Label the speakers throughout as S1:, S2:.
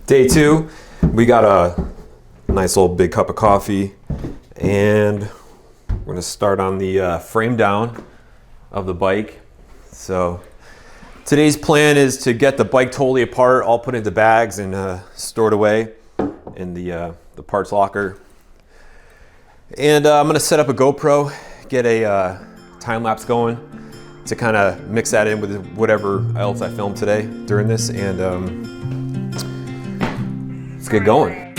S1: Day two, we got a nice little big cup of coffee, and we're gonna start on the frame down of the bike. So today's plan is to get the bike totally apart, all put into bags and stored away in the parts locker. And I'm gonna set up a GoPro, get a time lapse going to kind of mix that in with whatever else I filmed today during this, and let's get going.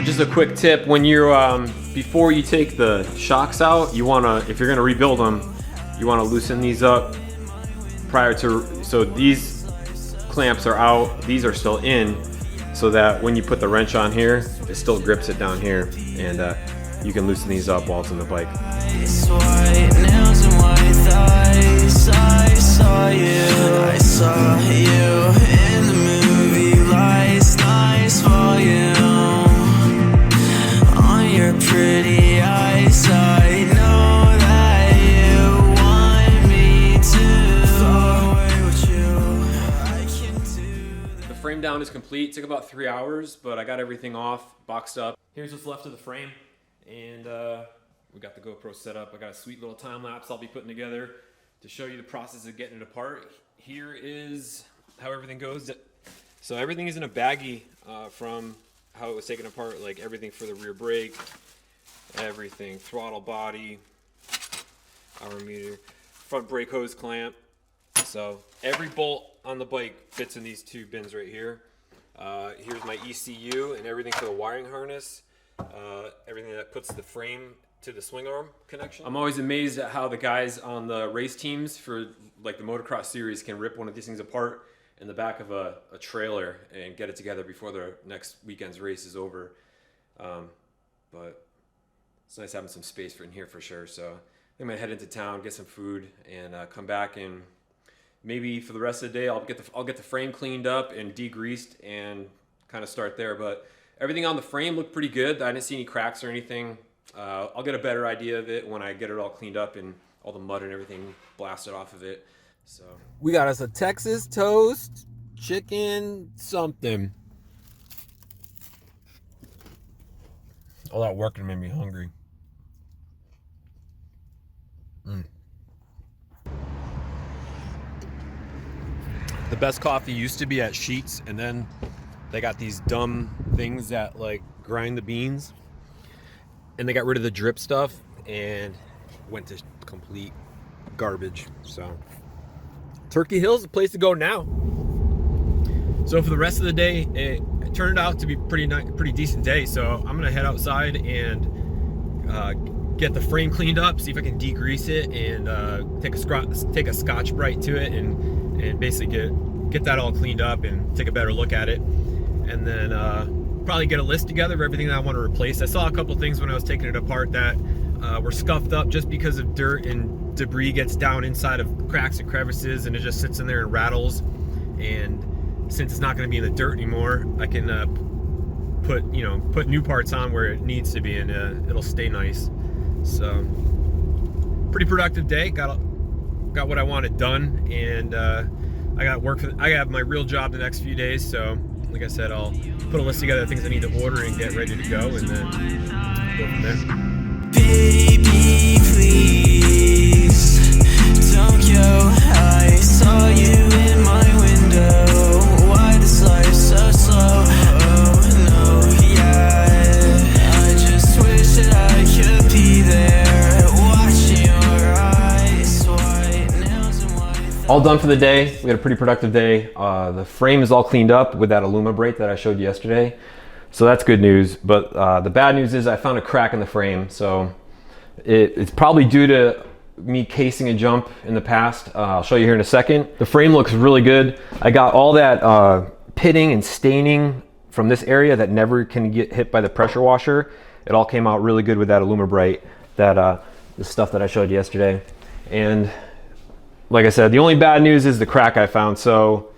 S1: Just a quick tip: when you're before you take the shocks out, you wanna, if you're gonna rebuild them, you wanna loosen these up prior to, so these clamps are out, these are still in, so that when you put the wrench on here, it still grips it down here, and you can loosen these up while it's in the bike.
S2: I saw you in the movie lights, nice volume on your pretty eyes. I know that you want me to far away with you. I can do.
S1: The frame down is complete. Took about 3 hours, but I got everything off, boxed up. Here's what's left of the frame, and we got the GoPro set up. I got a sweet little time lapse I'll be putting together to show you the process of getting it apart. Here is how everything goes. So everything is in a baggie from how it was taken apart, like everything for the rear brake, everything, throttle body, hour meter, front brake hose clamp. So every bolt on the bike fits in these two bins right here. Here's my ECU and everything for the wiring harness, everything that puts the frame to the swing arm connection. I'm always amazed at how the guys on the race teams for like the motocross series can rip one of these things apart in the back of a trailer and get it together before the next weekend's race is over. But it's nice having some space for in here for sure. So I'm gonna head into town, get some food, and come back, and maybe for the rest of the day I'll get the frame cleaned up and degreased and kind of start there. But everything on the frame looked pretty good. I didn't see any cracks or anything. I'll get a better idea of it when I get it all cleaned up and all the mud and everything blasted off of it. So we got us a Texas toast, chicken, something. All that working made me hungry. The best coffee used to be at Sheetz, and then they got these dumb things that like grind the beans, and they got rid of the drip stuff and went to complete garbage. So Turkey Hill's the place to go now. So for the rest of the day, it turned out to be pretty decent day. So I'm gonna head outside and get the frame cleaned up, see if I can degrease it, and take a Scotch-Brite to it, and basically get that all cleaned up and take a better look at it, and then probably get a list together of everything that I want to replace. I saw a couple things when I was taking it apart that were scuffed up just because of dirt and debris gets down inside of cracks and crevices, and it just sits in there and rattles. And since it's not going to be in the dirt anymore, I can put new parts on where it needs to be, and it'll stay nice. So pretty productive day. Got what I wanted done, and I got work. I have my real job the next few days. So like I said, I'll put a list together of things I need to order and get ready to go, and then go from there.
S2: Baby, please don't go. I saw you in my window. Why this life so slow? Oh no, yeah. I just wish that I could be there, watching your eyes, white nails and white.
S1: All done for the day. We had a pretty productive day. The frame is all cleaned up with that Alumabrite that I showed you yesterday. So that's good news. But the bad news is I found a crack in the frame. So it's probably due to me casing a jump in the past. I'll show you here in a second. The frame looks really good. I got all that pitting and staining from this area that never can get hit by the pressure washer. It all came out really good with that Alumabrite, that the stuff that I showed you yesterday. And like I said, the only bad news is the crack I found. So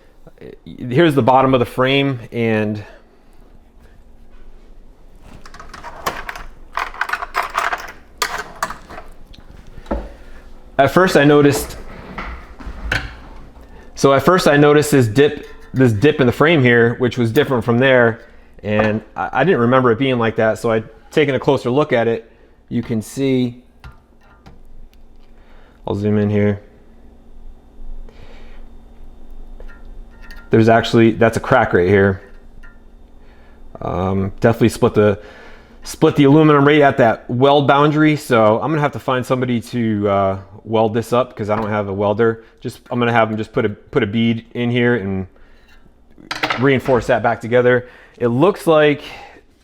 S1: here's the bottom of the frame, and at first I noticed this dip in the frame here, which was different from there, and I didn't remember it being like that. So I taken a closer look at it. You can see, I'll zoom in here. That's a crack right here. Definitely split the aluminum right at that weld boundary. So I'm gonna have to find somebody to weld this up, because I don't have a welder. I'm gonna have them just put a bead in here and reinforce that back together. It looks like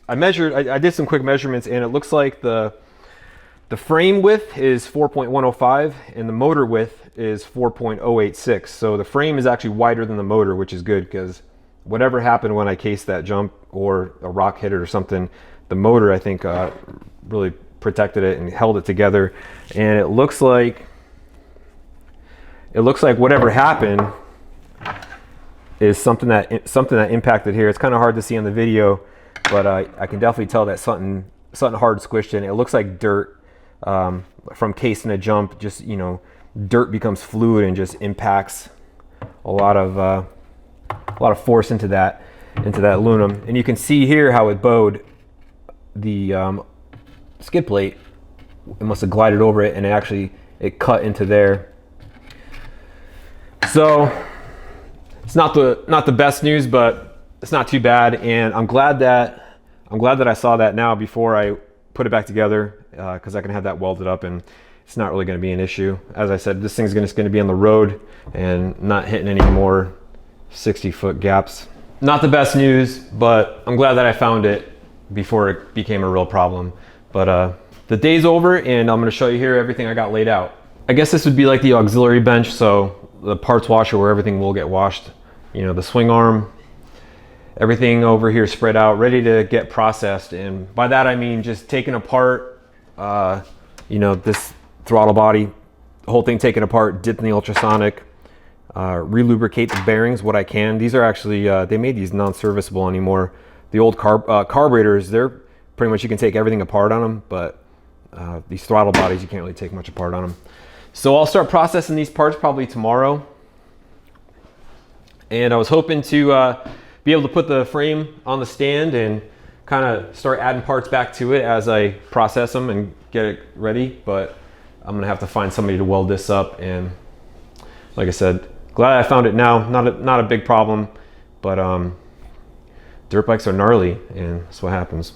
S1: I did some quick measurements, and it looks like the frame width is 4.105 and the motor width is 4.086. So the frame is actually wider than the motor, which is good, because whatever happened when I cased that jump or a rock hit it or something, the motor, I think, really protected it and held it together. And it looks like whatever happened is something that impacted here. It's kind of hard to see on the video, but I can definitely tell that something hard squished in. It looks like dirt from casing a jump. Just, you know, dirt becomes fluid and just impacts a lot of force into that aluminum. And you can see here how it bowed the skid plate. It must have glided over it, and it cut into there. So it's not the best news, but it's not too bad. And I'm glad that I saw that now before I put it back together, because I can have that welded up and it's not really going to be an issue. As I said, this thing's just going to be on the road and not hitting any more 60-foot gaps. Not the best news, but I'm glad that I found it before it became a real problem. But the day's over, and I'm going to show you here everything I got laid out. I guess this would be like the auxiliary bench, so the parts washer where everything will get washed. You know, the swing arm, everything over here spread out, ready to get processed. And by that I mean just taking apart, you know, this throttle body, the whole thing taken apart, dipped in the ultrasonic, relubricate the bearings what I can. These are actually, they made these non-serviceable anymore. The old carburetors, they're pretty much, you can take everything apart on them, but these throttle bodies, you can't really take much apart on them. So I'll start processing these parts probably tomorrow. And I was hoping to be able to put the frame on the stand and kind of start adding parts back to it as I process them and get it ready. But I'm gonna have to find somebody to weld this up. And like I said, glad I found it now. Not a big problem, but dirt bikes are gnarly, and that's what happens.